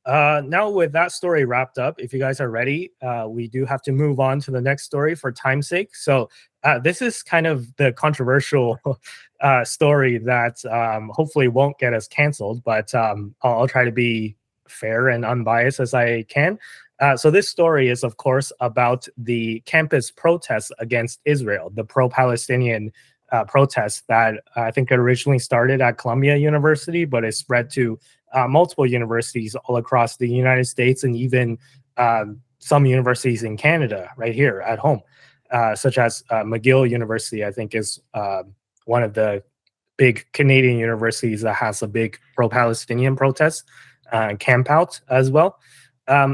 Now with that story wrapped up, if you guys are ready, we do have to move on to the next story for time's sake. So this is kind of the controversial story that hopefully won't get us canceled, but I'll try to be fair and unbiased as I can. So this story is, of course, about the campus protests against Israel, the pro-Palestinian protests that I think originally started at Columbia University, but it spread to multiple universities all across the United States and even some universities in Canada right here at home, such as McGill University, I think is one of the big Canadian universities that has a big pro-Palestinian protest camp out as well.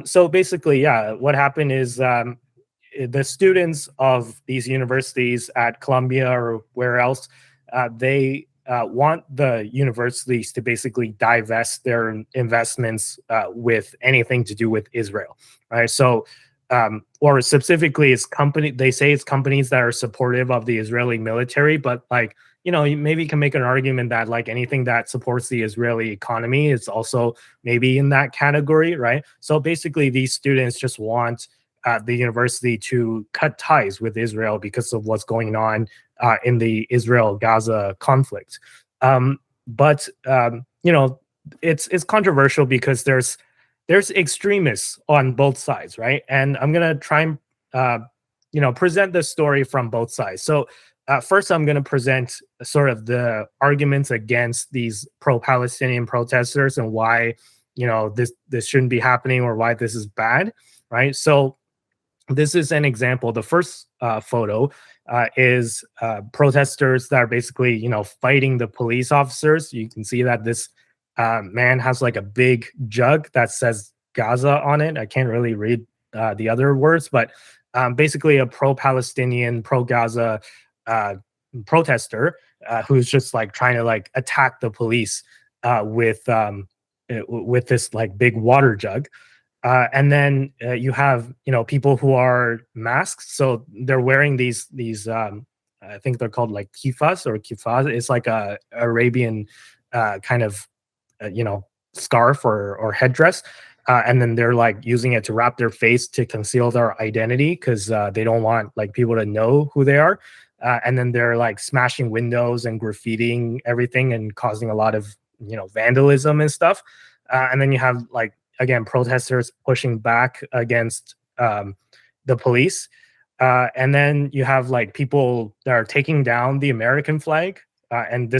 So basically, yeah, what happened is the students of these universities at Columbia or where else, they want the universities to basically divest their investments with anything to do with Israel, right? So, or specifically, it's company. They say it's companies that are supportive of the Israeli military, but like you maybe can make an argument that like anything that supports the Israeli economy is also maybe in that category, right? So basically, these students just want the university to cut ties with Israel because of what's going on in the Israel-Gaza conflict. But it's controversial because there's extremists on both sides, right? And I'm gonna try and present the story from both sides. So first, I'm gonna present sort of the arguments against these pro-Palestinian protesters and why this shouldn't be happening or why this is bad, right? So this is an example. The first photo is protesters that are basically, fighting the police officers. You can see that this man has like a big jug that says Gaza on it. I can't really read the other words, but basically a pro-Palestinian, pro-Gaza protester who's just like trying to like attack the police with this like big water jug. And then you have people who are masked, so they're wearing these I think they're called like kifas or kifas. It's like a Arabian kind of scarf or headdress, and then they're like using it to wrap their face to conceal their identity because they don't want like people to know who they are. And then they're like smashing windows and graffitiing everything and causing a lot of vandalism and stuff. And then you have like again protesters pushing back against the police, and then you have like people that are taking down the American flag, and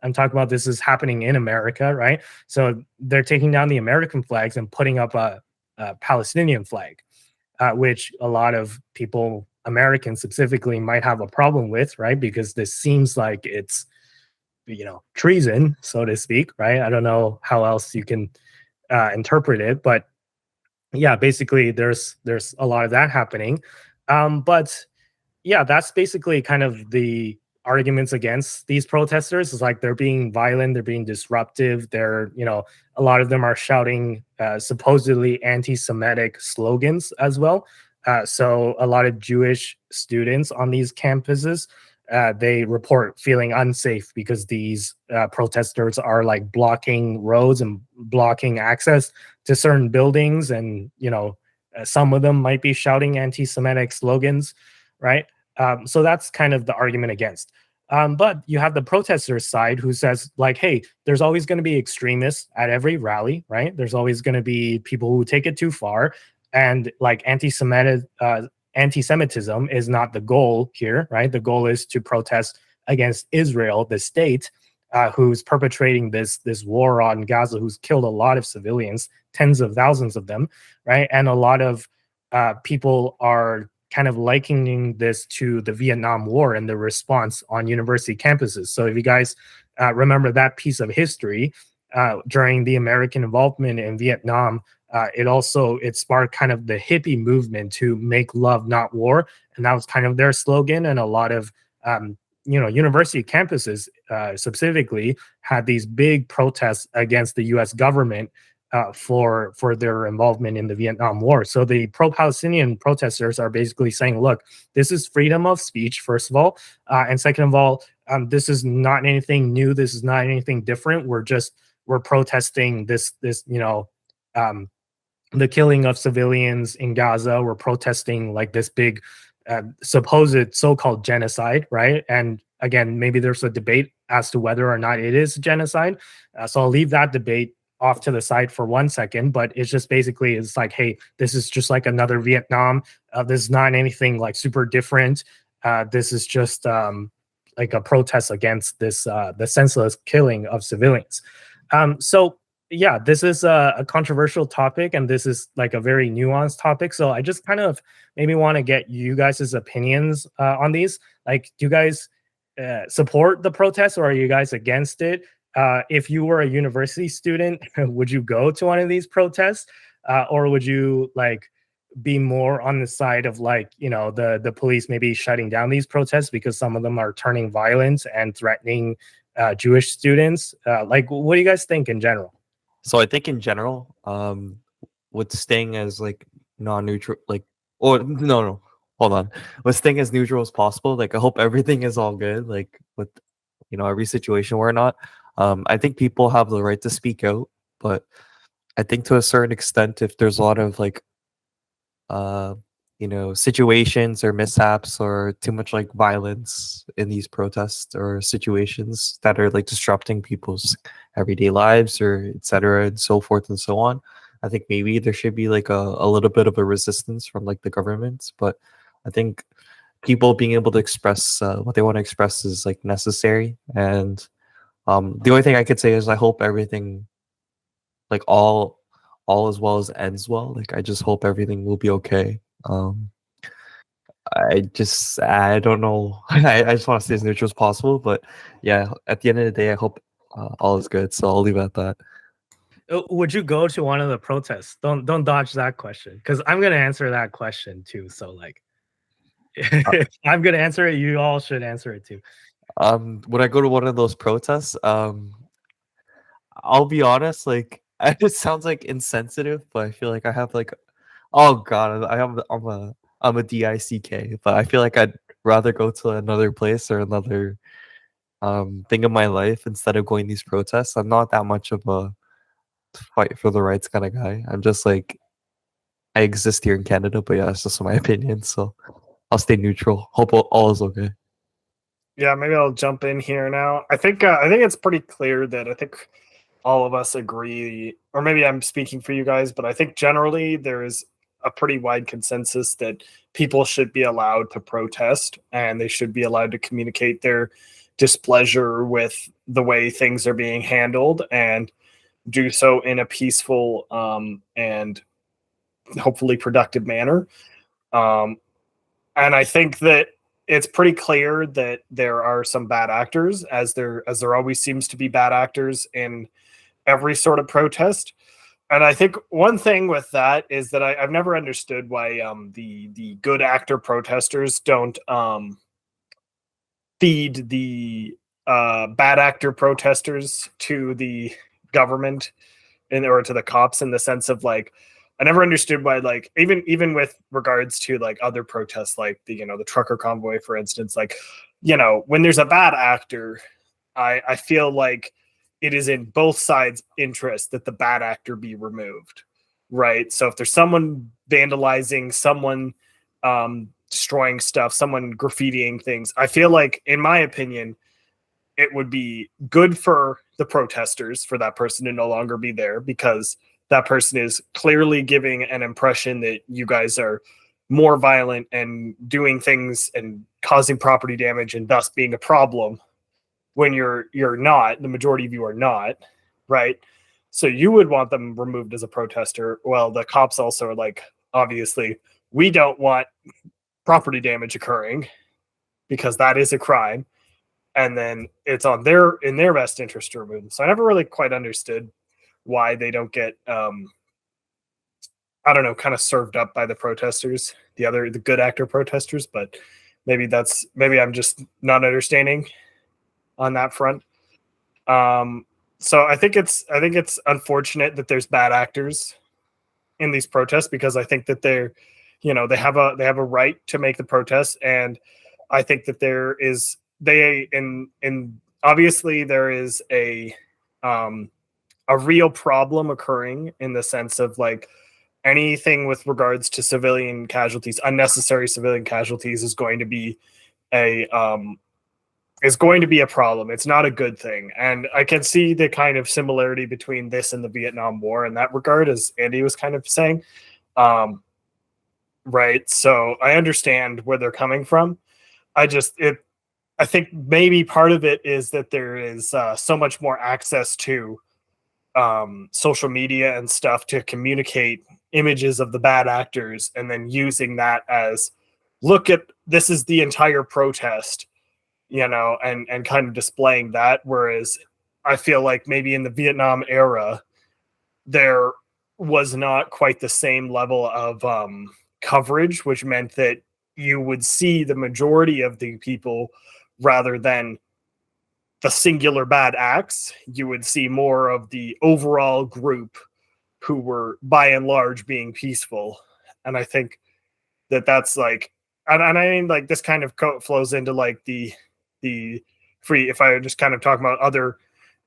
I'm talking about this is happening in America, right? So they're taking down the American flags and putting up a Palestinian flag, which a lot of people, Americans specifically, might have a problem with, right? Because this seems like it's treason, so to speak, right? I don't know how else you can interpret it, but yeah, basically there's a lot of that happening. But yeah, that's basically kind of the arguments against these protesters. Is like they're being violent, they're being disruptive, they're a lot of them are shouting supposedly anti-Semitic slogans as well. So a lot of Jewish students on these campuses, they report feeling unsafe because these protesters are like blocking roads and blocking access to certain buildings, and some of them might be shouting anti-Semitic slogans, right? So that's kind of the argument against. But you have the protesters side who says like, hey, there's always going to be extremists at every rally, right? There's always going to be people who take it too far, and like anti-Semitism is not the goal here, right? The goal is to protest against Israel, the state, who's perpetrating this war on Gaza, who's killed a lot of civilians, tens of thousands of them, right? And a lot of people are kind of likening this to the Vietnam War and the response on university campuses. So if you guys remember that piece of history during the American involvement in Vietnam, it sparked kind of the hippie movement to make love, not war. And that was kind of their slogan. And a lot of, university campuses specifically had these big protests against the US government for their involvement in the Vietnam War. So the pro-Palestinian protesters are basically saying, look, this is freedom of speech, first of all. And second of all, this is not anything new. This is not anything different. We're protesting this the killing of civilians in Gaza. We're protesting like this big supposed so-called genocide, right? And again, maybe there's a debate as to whether or not it is genocide. So I'll leave that debate off to the side for 1 second, but it's just basically it's like, hey, this is just like another Vietnam. This is not anything like super different. This is just like a protest against this the senseless killing of civilians. So yeah, this is a controversial topic, and this is like a very nuanced topic. So I just kind of maybe want to get you guys' opinions on these. Like, do you guys support the protest, or are you guys against it? If you were a university student, would you go to one of these protests, or would you like be more on the side of like the police maybe shutting down these protests because some of them are turning violent and threatening Jewish students? Like, what do you guys think in general? So I think in general, with staying as like non-neutral, like, or no, hold on, with staying as neutral as possible. Like, I hope everything is all good. Like with every situation we're not. I think people have the right to speak out, but I think to a certain extent, if there's a lot of like uh situations or mishaps or too much like violence in these protests or situations that are like disrupting people's everyday lives or etc and so forth and so on, I think maybe there should be like a little bit of a resistance from like the government. But I think people being able to express what they want to express is like necessary. And the only thing I could say is I hope everything, like all as well as ends well. Like I just hope everything will be okay. I don't know. I just want to stay as neutral as possible. But yeah, at the end of the day, I hope all is good. So I'll leave it at that. Would you go to one of the protests? Don't dodge that question, because I'm gonna answer that question too. So like, Uh, if I'm gonna answer it, you all should answer it too. when I go to one of those protests, I'll be honest. Like, it sounds like insensitive, but I feel like I have like, oh god, I'm a DICK, but I feel like I'd rather go to another place or another thing in my life instead of going these protests. I'm not that much of a fight for the rights kind of guy. I'm just like, I exist here in Canada, but yeah, that's just my opinion. So I'll stay neutral. Hope all is okay. Yeah, maybe I'll jump in here now. I think it's pretty clear that I think all of us agree, or maybe I'm speaking for you guys, but I think generally there is a pretty wide consensus that people should be allowed to protest and they should be allowed to communicate their displeasure with the way things are being handled and do so in a peaceful and hopefully productive manner. Um, and I think that it's pretty clear that there are some bad actors, as there always seems to be bad actors in every sort of protest. And I think one thing with that is that I've never understood why the good actor protesters don't feed the bad actor protesters to the government or to the cops, in the sense of like, I never understood why, like, even with regards to like other protests, like the trucker convoy, for instance, like, when there's a bad actor, I feel like it is in both sides' interest that the bad actor be removed, right? So if there's someone vandalizing, someone destroying stuff, someone graffitiing things, I feel like, in my opinion, it would be good for the protesters for that person to no longer be there, because that person is clearly giving an impression that you guys are more violent and doing things and causing property damage and thus being a problem, when you're not. The majority of you are not, right? So you would want them removed as a protester. Well, the cops also are like, obviously, we don't want property damage occurring because that is a crime, and then it's in their best interest to remove them. So I never really quite understood why they don't get I don't know, kind of served up by the protesters, the good actor protesters. But maybe I'm just not understanding on that front. So I think it's unfortunate that there's bad actors in these protests, because I think that they have a right to make the protests. And I think that there is they in obviously there is a a real problem occurring in the sense of like anything with regards to civilian casualties, unnecessary civilian casualties, is going to be a problem. It's not a good thing. And I can see the kind of similarity between this and the Vietnam War in that regard, as Andy was kind of saying. Right. So I understand where they're coming from. I think maybe part of it is that there is so much more access to social media and stuff to communicate images of the bad actors, and then using that as, look at, this is the entire protest, and kind of displaying that. Whereas I feel like maybe in the Vietnam era, there was not quite the same level of coverage, which meant that you would see the majority of the people rather than the singular bad acts. You would see more of the overall group who were by and large being peaceful. And I think that that's like, and I mean, like, this kind of flows into like the free, if I just kind of talk about other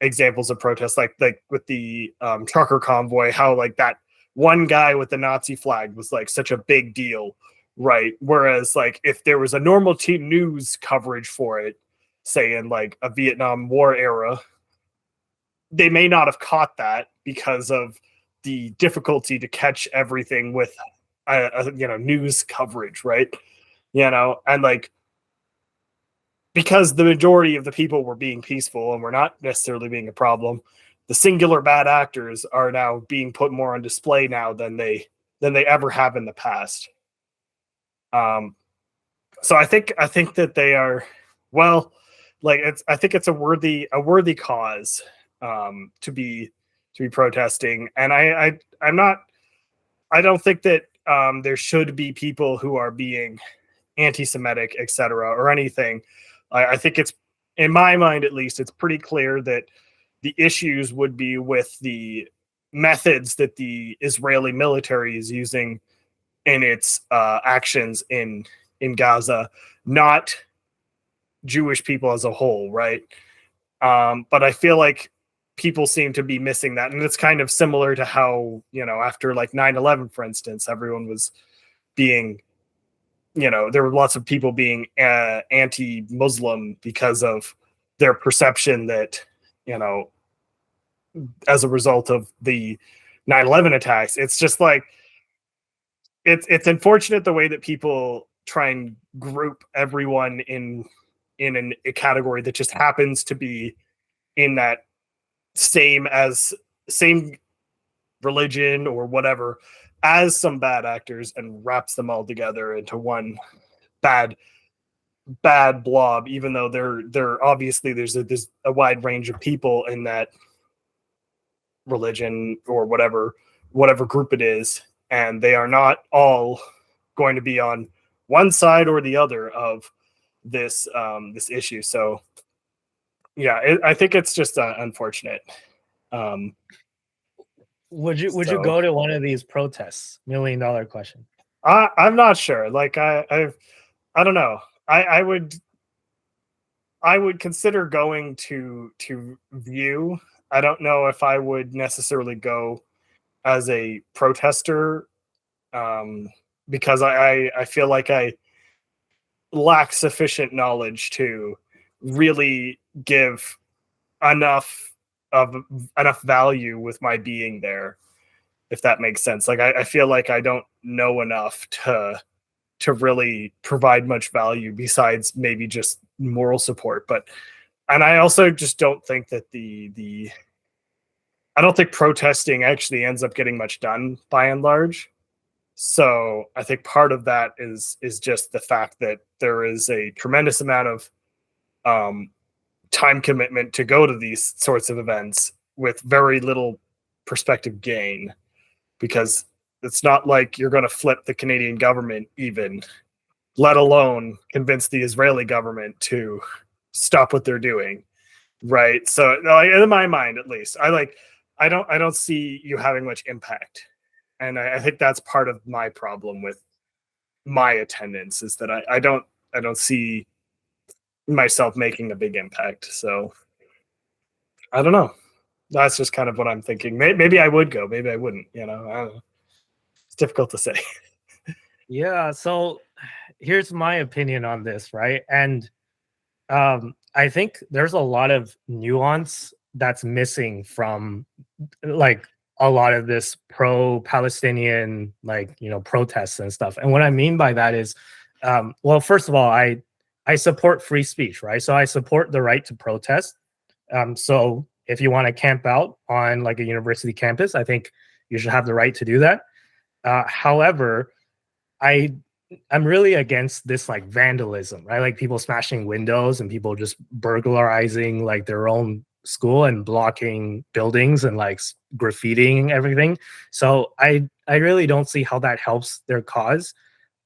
examples of protests, like with the trucker convoy, how like that one guy with the Nazi flag was like such a big deal, right? Whereas like if there was a normal news coverage for it, say in like a Vietnam War era, they may not have caught that because of the difficulty to catch everything with news coverage, right? And like, because the majority of the people were being peaceful and were not necessarily being a problem, the singular bad actors are now being put more on display now than they ever have in the past. So I think that they are, well, like, I think it's a worthy cause to be protesting. And I don't think that there should be people who are being anti-Semitic, etc., or anything. I think it's, in my mind at least, it's pretty clear that the issues would be with the methods that the Israeli military is using in its actions in Gaza, not Jewish people as a whole, right? But I feel like people seem to be missing that. And it's kind of similar to how, after like 9/11, for instance, everyone was being, there were lots of people being anti-Muslim because of their perception that, as a result of the 9/11 attacks. It's just like, it's unfortunate the way that people try and group everyone in a category that just happens to be in that same religion or whatever as some bad actors, and wraps them all together into one bad blob, even though they're obviously there's a wide range of people in that religion or whatever group it is, and they are not all going to be on one side or the other of this issue. So yeah, I think it's just unfortunate. Would you go to one of these protests? $1 million question. I'm not sure. Like I don't know. I would consider going to view. I don't know if I would necessarily go as a protester, because I feel like I lack sufficient knowledge to really give enough value with my being there, if that makes sense. Like I feel like I don't know enough to really provide much value besides maybe just moral support. And I also just don't think that I don't think protesting actually ends up getting much done by and large. So I think part of that is just the fact that there is a tremendous amount of time commitment to go to these sorts of events with very little prospective gain, because it's not like you're going to flip the Canadian government, even, let alone convince the Israeli government to stop what they're doing, right? So in my mind, at least, I don't see you having much impact. And I think that's part of my problem with my attendance, is that I don't see myself making a big impact. So I don't know. That's just kind of what I'm thinking. Maybe I would go, maybe I wouldn't. I don't know. It's difficult to say. Yeah, so here's my opinion on this, right? And I think there's a lot of nuance that's missing from like a lot of this pro-Palestinian protests and stuff. And what I mean by that is, well, first of all, I support free speech, right? So I support the right to protest. So if you want to camp out on like a university campus, I think you should have the right to do that. However, I'm really against this like vandalism, right? Like people smashing windows and people just burglarizing like their own school and blocking buildings and like graffitiing everything. So I really don't see how that helps their cause.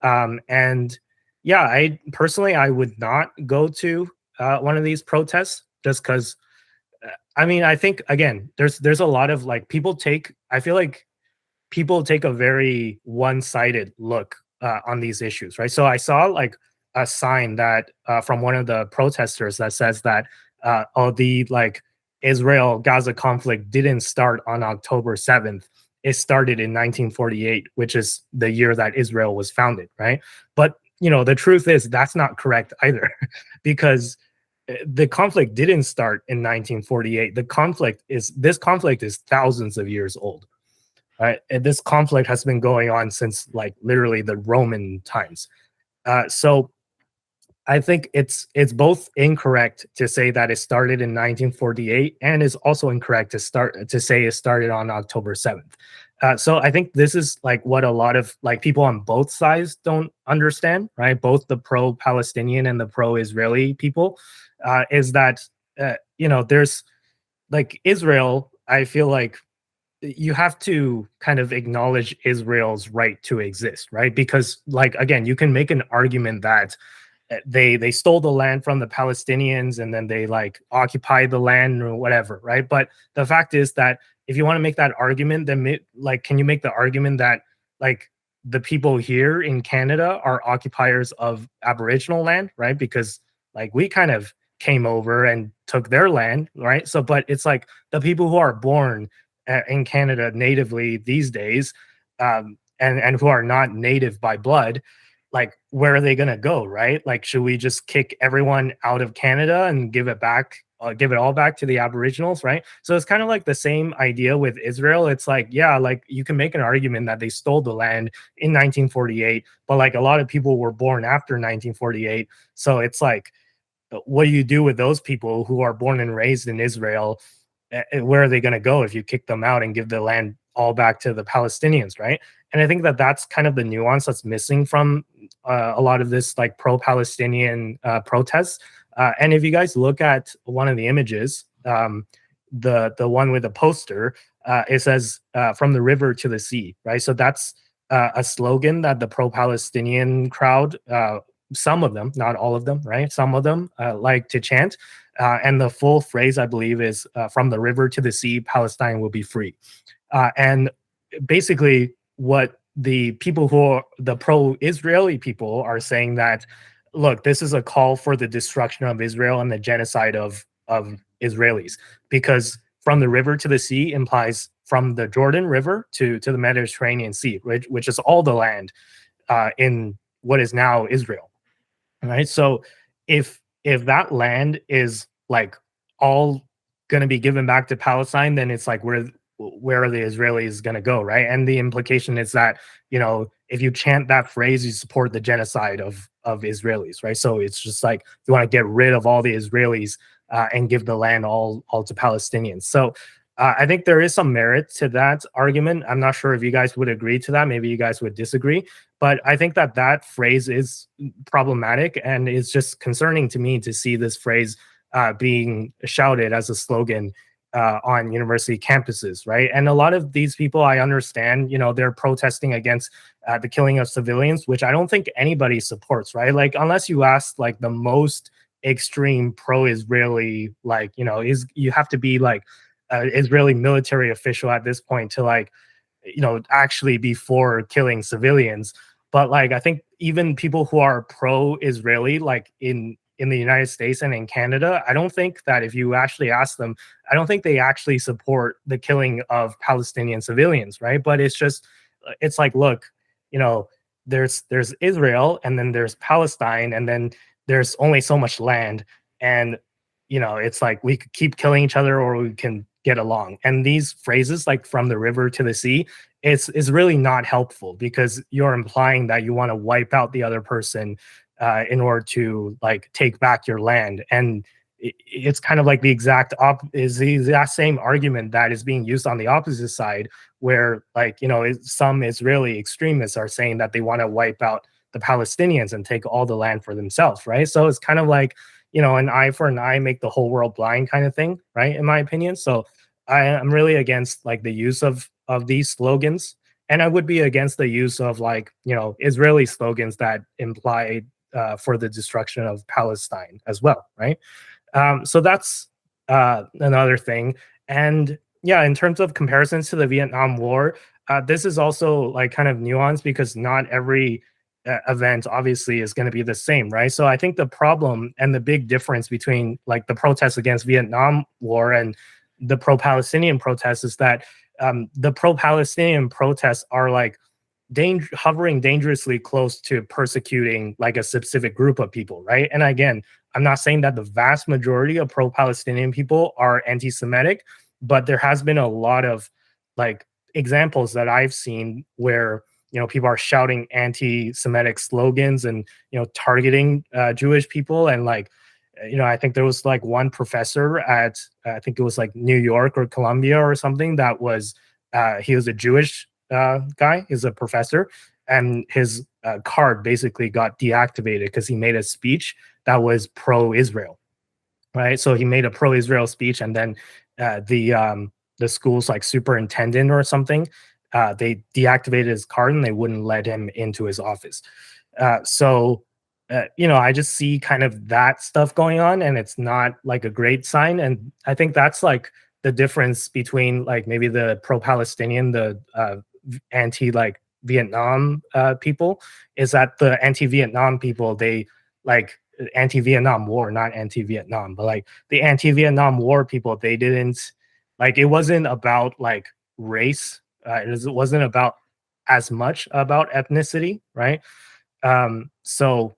And yeah, I personally I would not go to one of these protests just because. I mean, I think again, there's a lot of like I feel like people take a very one-sided look on these issues, right? So I saw like a sign that from one of the protesters that says that the like Israel Gaza conflict didn't start on October 7th. It started in 1948, which is the year that Israel was founded, right? But the truth is that's not correct either, because the conflict didn't start in 1948. This conflict is thousands of years old. Right? And this conflict has been going on since like literally the Roman times. So I think it's both incorrect to say that it started in 1948, and is also incorrect to say it started on October 7th. So I think this is like what a lot of like people on both sides don't understand, right? Both the pro-Palestinian and the pro-Israeli people, is that there's like Israel. I feel like you have to kind of acknowledge Israel's right to exist, right? Because like again, you can make an argument that they stole the land from the Palestinians and then they like occupied the land or whatever, right? But the fact is that if you want to make that argument, then like can you make the argument that like the people here in Canada are occupiers of Aboriginal land, right? Because like we kind of came over and took their land, right? So but it's like the people who are born in Canada natively these days, and who are not native by blood, like where are they going to go, right? Like should we just kick everyone out of Canada and give it all back to the Aboriginals, right? So it's kind of like the same idea with Israel. It's like, yeah, like you can make an argument that they stole the land in 1948, but like a lot of people were born after 1948. So it's like, what do you do with those people who are born and raised in Israel? Where are they going to go if you kick them out and give the land all back to the Palestinians, right? And I think that that's kind of the nuance that's missing from a lot of this like pro-Palestinian protests. And if you guys look at one of the images, the one with the poster, it says from the river to the sea, right? So that's a slogan that the pro-Palestinian crowd, some of them, not all of them, right? Some of them like to chant. And the full phrase, I believe, is from the river to the sea, Palestine will be free. And basically, what the people who are the pro-Israeli people are saying that, look, this is a call for the destruction of Israel and the genocide of Israelis, because from the river to the sea implies from the Jordan River to the Mediterranean Sea, which is all the land in what is now Israel. Right. So if that land is like all going to be given back to Palestine, then it's like where are the Israelis going to go, right? And the implication is that if you chant that phrase, you support the genocide of Israelis, right? So it's just like you want to get rid of all the Israelis and give the land all to Palestinians. So I think there is some merit to that argument. I'm not sure if you guys would agree to that. Maybe you guys would disagree. But I think that phrase is problematic, and it's just concerning to me to see this phrase being shouted as a slogan on university campuses, right? And a lot of these people, I understand, they're protesting against the killing of civilians, which I don't think anybody supports, right? Like, unless you ask like the most extreme pro-Israeli, like, you have to be like Israeli military official at this point to like, actually be for killing civilians. But like, I think even people who are pro-Israeli, like in in the United States and in Canada, I don't think that if you actually ask them, I don't think they actually support the killing of Palestinian civilians, right? But it's like, look, you know, there's Israel, and then there's Palestine, and then there's only so much land, and you know, it's like we could keep killing each other or we can get along. And these phrases, like from the river to the sea, is really not helpful, because you're implying that you want to wipe out the other person in order to like take back your land. And it's kind of like the exact same argument that is being used on the opposite side, where, like, you know, some Israeli extremists are saying that they want to wipe out the Palestinians and take all the land for themselves, right? So it's kind of like, you know, an eye for an eye, make the whole world blind kind of thing, right? In my opinion. So I'm really against like the use of these slogans, and I would be against the use of, like, you know, Israeli slogans that imply for the destruction of Palestine as well, right? So that's another thing. And yeah, in terms of comparisons to the Vietnam War, this is also like kind of nuanced, because not every event obviously is going to be the same, right? So I think the problem and the big difference between like the protests against Vietnam War and the pro-Palestinian protests is that the pro-Palestinian protests are like hovering dangerously close to persecuting like a specific group of people, right? And again, I'm not saying that the vast majority of pro-Palestinian people are anti-Semitic, but there has been a lot of like examples that I've seen where, you know, people are shouting anti-Semitic slogans and, you know, targeting Jewish people. And like, you know, I think there was like one professor at I think it was like New York or Columbia or something that was he was a Jewish guy. He's a professor, and his card basically got deactivated because he made a speech that was pro-Israel, right? So he made a pro-Israel speech, and then the school's like superintendent or something, they deactivated his card and they wouldn't let him into his office. You know, I just see kind of that stuff going on, and it's not like a great sign. And I think that's like the difference between like maybe the pro-Palestinian, the anti like Vietnam people, is that the anti-Vietnam people, they like anti-Vietnam War, not anti-Vietnam, but like the anti-Vietnam War people, they didn't like, it wasn't about like race. It wasn't about as much about ethnicity, right? So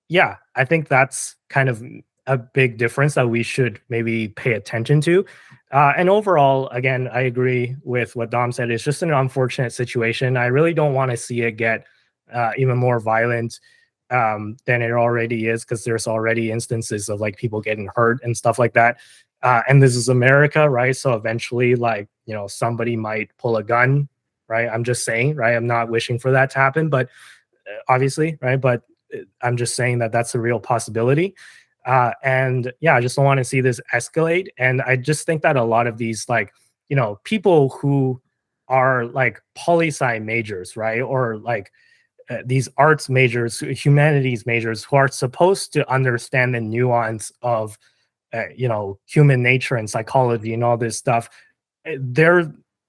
yeah, I think that's kind of a big difference that we should maybe pay attention to. And overall, again, I agree with what Dom said. It's just an unfortunate situation. I really don't want to see it get even more violent than it already is, because there's already instances of like people getting hurt and stuff like that. And this is America, right? So eventually, like, you know, somebody might pull a gun, right? I'm just saying, right? I'm not wishing for that to happen, but obviously, right? But I'm just saying that that's a real possibility. And yeah, I just don't want to see this escalate. And I just think that a lot of these, like, you know, people who are like poli-sci majors, right? Or like these arts majors, humanities majors, who are supposed to understand the nuance of, you know, human nature and psychology and all this stuff,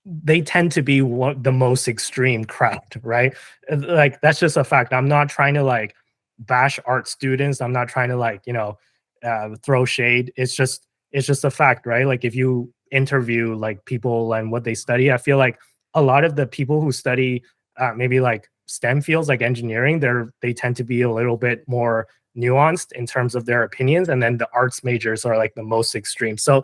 they tend to be the most extreme crowd, right? Like, that's just a fact. I'm not trying to like bash art students. I'm not trying to like, you know, throw shade. It's just a fact, right? Like, if you interview like people and what they study, I feel like a lot of the people who study maybe like STEM fields like engineering, they tend to be a little bit more nuanced in terms of their opinions, and then the arts majors are like the most extreme. So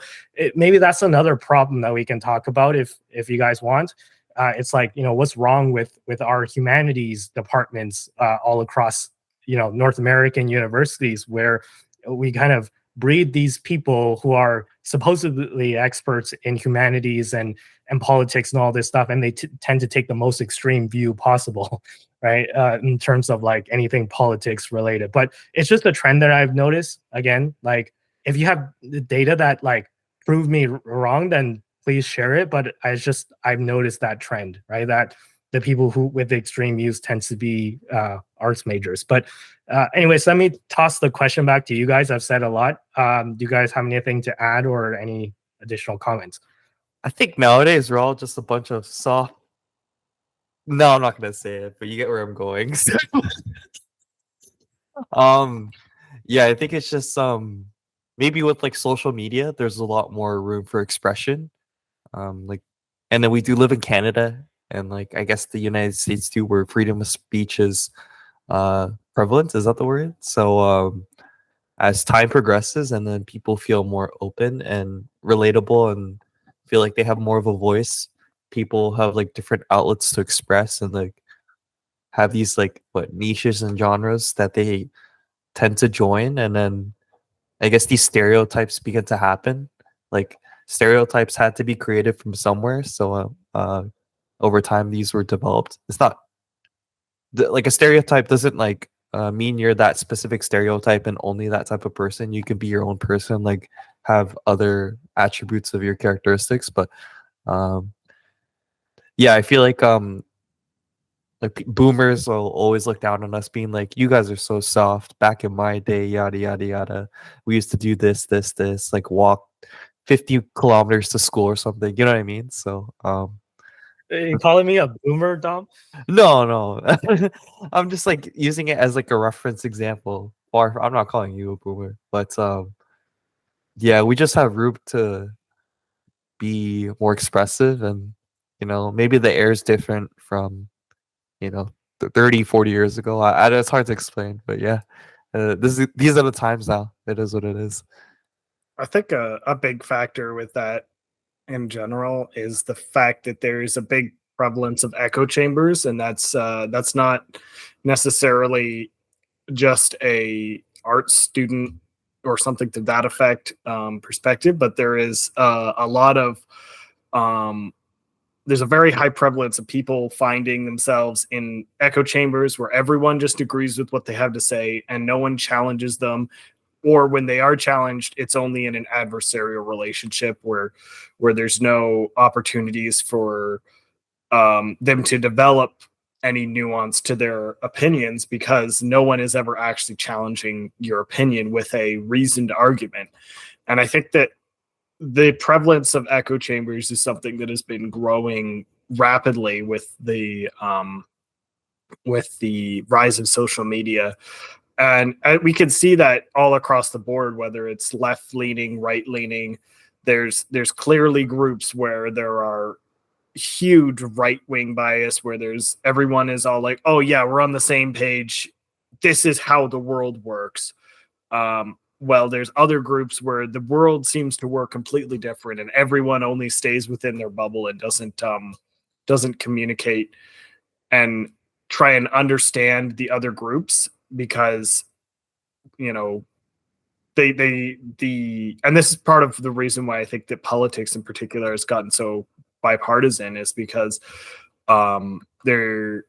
maybe that's another problem that we can talk about if you guys want. It's like, you know, what's wrong with our humanities departments all across, you know, North American universities, where we kind of breed these people who are supposedly experts in humanities and politics and all this stuff, and they tend to take the most extreme view possible, right? In terms of like anything politics related. But it's just a trend that I've noticed. Again, like, if you have the data that like prove me wrong, then please share it. But I've noticed that trend, right? That the people who with the extreme views tends to be arts majors. But anyways, let me toss the question back to you guys. I've said a lot. Do you guys have anything to add or any additional comments? I think nowadays we're all just a bunch of soft. No, I'm not gonna say it, but you get where I'm going. um, Yeah, I think it's just maybe with like social media, there's a lot more room for expression. Like, and then we do live in Canada, and like I guess the United States too, where freedom of speech is prevalent. Is that the word? So as time progresses, and then people feel more open and relatable, and feel like they have more of a voice, people have like different outlets to express, and like have these like what niches and genres that they tend to join, and then I guess these stereotypes begin to happen. Like stereotypes had to be created from somewhere, so over time these were developed. It's not like a stereotype doesn't like mean you're that specific stereotype and only that type of person. You can be your own person, like have other attributes of your characteristics. But um, yeah, I feel like boomers will always look down on us, being like, "You guys are so soft." Back in my day, yada yada yada. We used to do this, like walk 50 kilometers to school or something. You know what I mean? So, You calling me a boomer, Dom? no, no, I'm just like using it as like a reference example. Or I'm not calling you a boomer, but yeah, we just have room to be more expressive, and maybe the air is different from you know 30, 40 years ago. It's hard to explain, but yeah, these are the times now. It is what it is. I think a big factor with that in general is the fact that there is a big prevalence of echo chambers, and that's not necessarily just a art student or something to that effect perspective, but there is a lot of um, there's a very high prevalence of people finding themselves in echo chambers where everyone just agrees with what they have to say and no one challenges them, or when they are challenged, it's only in an adversarial relationship where there's no opportunities for them to develop any nuance to their opinions because no one is ever actually challenging your opinion with a reasoned argument. And I think that the prevalence of echo chambers is something that has been growing rapidly with the rise of social media. And we can see that all across the board, whether it's left leaning, right leaning. There's clearly groups where there are huge right wing bias, where there's everyone is all like, "Oh yeah, we're on the same page. This is how the world works." Well, there's other groups where the world seems to work completely different, and everyone only stays within their bubble and doesn't communicate and try and understand the other groups because you know the and this is part of the reason why I think that politics in particular has gotten so bipartisan is because they're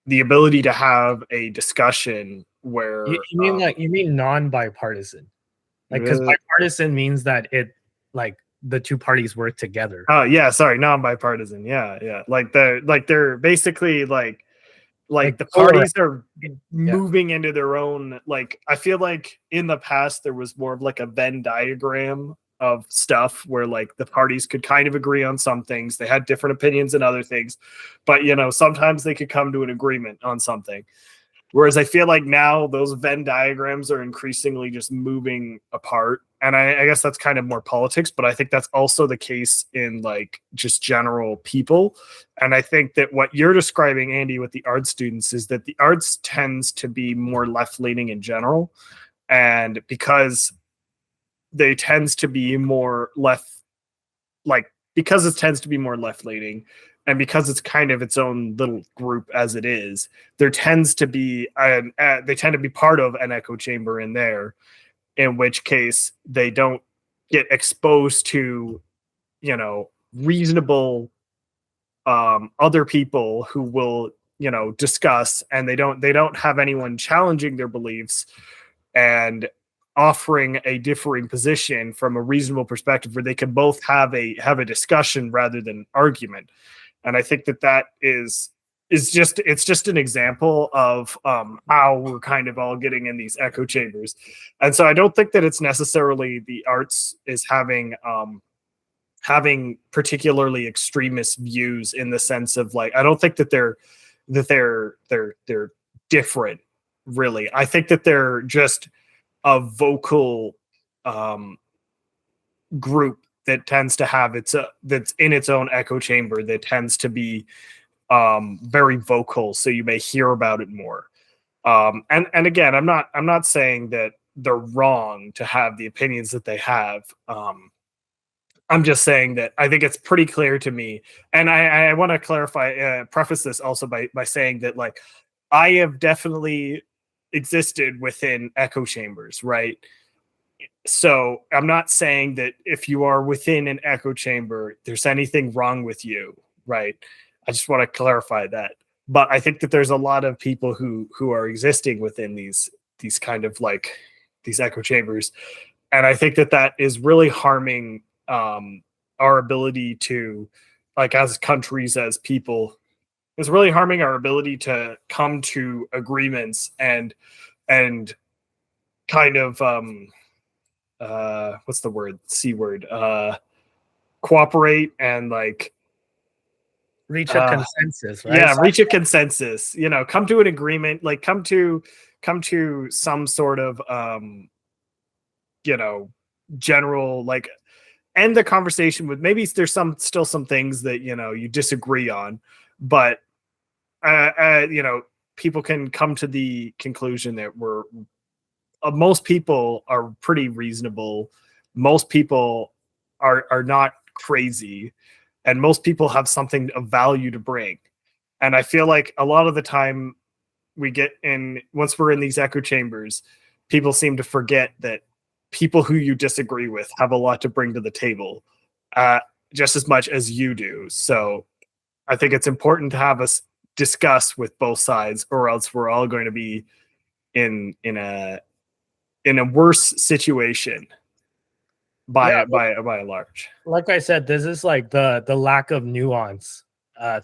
the ability to have a discussion where You mean non-bipartisan? Like, because bipartisan means that it like the two parties work together. oh yeah, sorry, non-bipartisan. Yeah. They're basically like the parties are moving into their own, like I feel like in the past there was more of like a Venn diagram of stuff where like the parties could kind of agree on some things. They had different opinions and other things, but sometimes they could come to an agreement on something. Whereas I feel like now those Venn diagrams are increasingly just moving apart. And I guess that's kind of more politics, but I think that's also the case in like just general people. And I think that what you're describing, Andy, with the art students is that the arts tends to be more left leaning in general. And because they tends to be more left, like because it tends to be more left leaning, and because it's kind of its own little group as it is, there tends to be they tend to be part of an echo chamber in there, in which case they don't get exposed to reasonable other people who will discuss, and they don't have anyone challenging their beliefs and offering a differing position from a reasonable perspective where they can both have a discussion rather than argument. And I think that is just an example of how we're kind of all getting in these echo chambers. And so I don't think that it's necessarily the arts is having particularly extremist views, in the sense of like, I don't think that they're different, really. I think that they're just a vocal group that tends to have that's in its own echo chamber, that tends to be very vocal, so you may hear about it more. And again, I'm not saying that they're wrong to have the opinions that they have. I'm just saying that I think it's pretty clear to me, and I want to clarify, preface this also by saying that, like, I have definitely existed within echo chambers, right? So I'm not saying that if you are within an echo chamber, there's anything wrong with you, right? I just want to clarify that. But I think that there's a lot of people who are existing within these kind of like these echo chambers, and I think that that is really harming our ability to, like, as countries, as people, is really harming our ability to come to agreements and kind of what's the word, c word, cooperate and like Reach a consensus, right? yeah, reach a consensus, you know, come to an agreement, like come to some sort of you know, general, like, end the conversation with, maybe there's still some things that, you know, you disagree on, but you know, people can come to the conclusion that most people are pretty reasonable. Most people are not crazy, and most people have something of value to bring. And I feel like a lot of the time we get in, once we're in these echo chambers, people seem to forget that people who you disagree with have a lot to bring to the table, just as much as you do. So I think it's important to have us discuss with both sides, or else we're all going to be in a worse situation by a large. Like I said, this is like the lack of nuance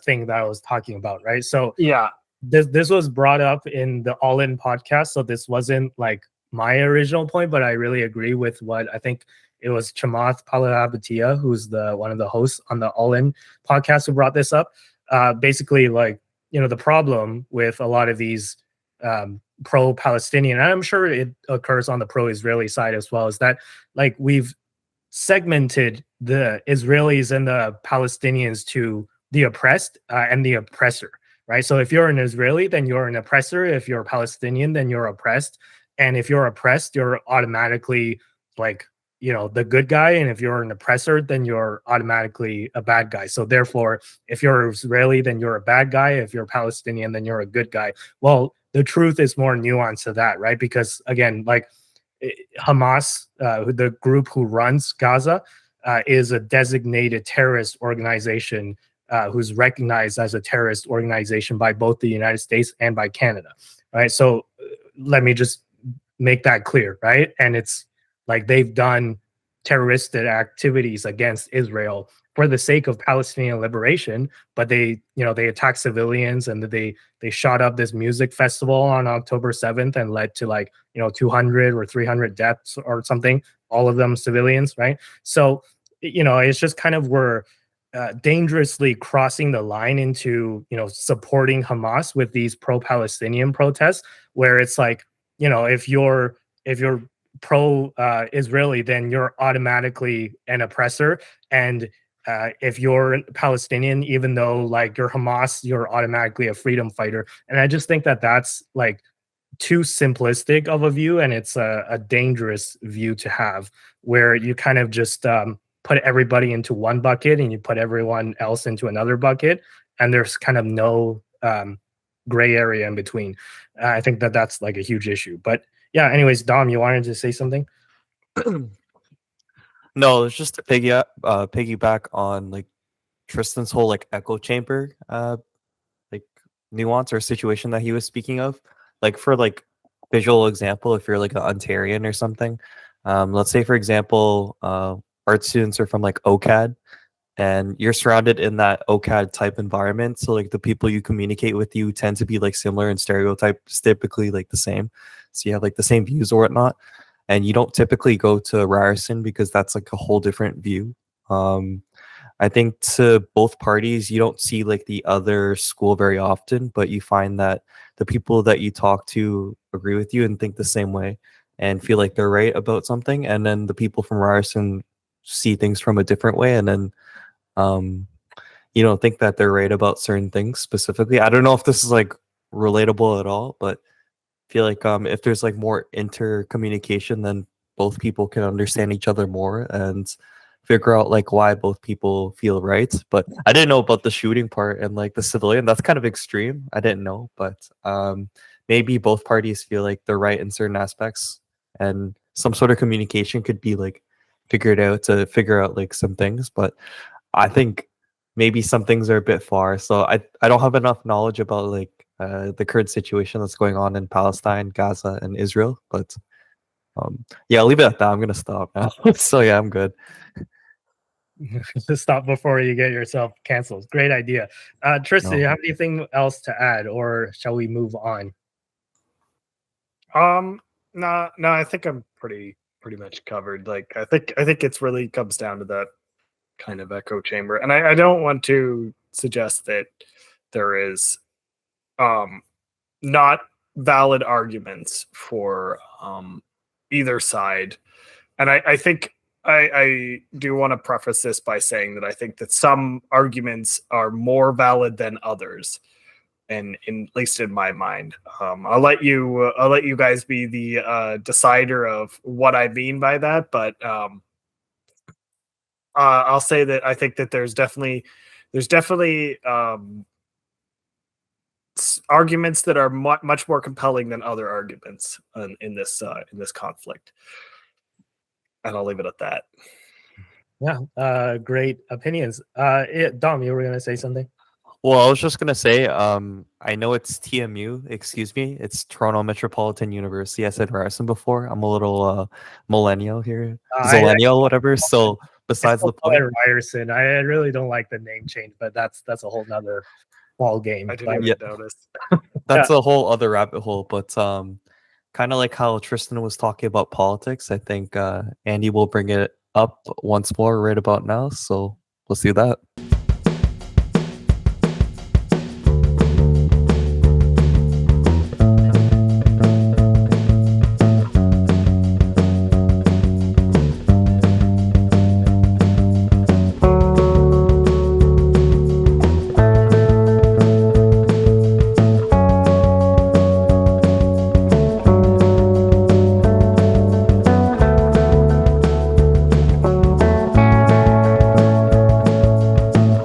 thing that I was talking about, right? So Yeah, this was brought up in the All In podcast, so this wasn't like my original point, but I really agree with what I think it was Chamath Palihapitiya, who's one of the hosts on the All In podcast, who brought this up. Basically, like, you know, the problem with a lot of these pro-Palestinian, and I'm sure it occurs on the pro-Israeli side as well, is that, like, we've segmented the Israelis and the Palestinians to the oppressed and the oppressor, right? So if you're an Israeli, then you're an oppressor. If you're a Palestinian, then you're oppressed. And if you're oppressed, you're automatically, like, you know, the good guy. And if you're an oppressor, then you're automatically a bad guy. So therefore, if you're Israeli, then you're a bad guy. If you're Palestinian, then you're a good guy. Well, the truth is more nuanced to that, right? Because again, like, Hamas, the group who runs Gaza, is a designated terrorist organization who's recognized as a terrorist organization by both the United States and by Canada, right? So let me just make that clear, right? And it's like they've done terroristic activities against Israel for the sake of Palestinian liberation, but they attacked civilians, and they shot up this music festival on October 7th and led to, like, 200 or 300 deaths or something, all of them civilians, right? So, it's just kind of, we're dangerously crossing the line into, supporting Hamas with these pro-Palestinian protests, where it's like, if you're pro-Israeli, then you're automatically an oppressor, and if you're Palestinian, even though, like, you're Hamas, you're automatically a freedom fighter. And I just think that that's, like, too simplistic of a view, and it's a dangerous view to have, where you kind of just put everybody into one bucket and you put everyone else into another bucket, and there's kind of no gray area in between. I think that that's, like, a huge issue. But yeah, anyways, Dom, you wanted to say something? No, it's just to piggyback on, like, Tristan's whole, like, echo chamber like nuance or situation that he was speaking of. Like, for, like, visual example, if you're like an Ontarian or something, let's say, for example, art students are from, like, OCAD, and you're surrounded in that OCAD type environment, so, like, the people you communicate with, you tend to be, like, similar, and stereotypes typically, like, the same, so you have, like, the same views or whatnot. And you don't typically go to Ryerson because that's, like, a whole different view. I think to both parties, you don't see, like, the other school very often, but you find that the people that you talk to agree with you and think the same way. and feel like they're right about something, and then the people from Ryerson see things from a different way, and then think that they're right about certain things specifically. I don't know if this is like relatable at all, but I feel like if there's like more intercommunication, then both people can understand each other more and figure out like why both people feel right. But I didn't know about the shooting part and like the civilian. That's kind of extreme. I didn't know, but maybe both parties feel like they're right in certain aspects, and some sort of communication could be like figured out to figure out like some things. But I think maybe some things are a bit far. So I don't have enough knowledge about like the current situation that's going on in Palestine, Gaza, and Israel. But yeah, I'll leave it at that. I'm gonna stop now. So yeah, I'm good. Stop before you get yourself canceled. Great idea. Tristan, No. you have anything else to add, or shall we move on? No, I think I'm pretty much covered. Like I think it's really comes down to that kind of echo chamber. And I don't want to suggest that there is not valid arguments for either side. And I think I do want to preface this by saying that I think that some arguments are more valid than others, and at least in my mind. I'll let you guys be the decider of what I mean by that, but I'll say that I think that there's definitely arguments that are much more compelling than other arguments in this conflict, and I'll leave it at that. Yeah, great opinions. Dom, you were going to say something? Well, I was just gonna say, I know it's TMU, excuse me, it's Toronto Metropolitan University. I said Ryerson before. I'm a little millennial here, Zillennial, whatever. So besides the point, Ryerson, I really don't like the name change, but that's a whole nother ball game. I didn't even notice. That's a whole other rabbit hole. But kind of like how Tristan was talking about politics, I think Andy will bring it up once more right about now. So let's do that.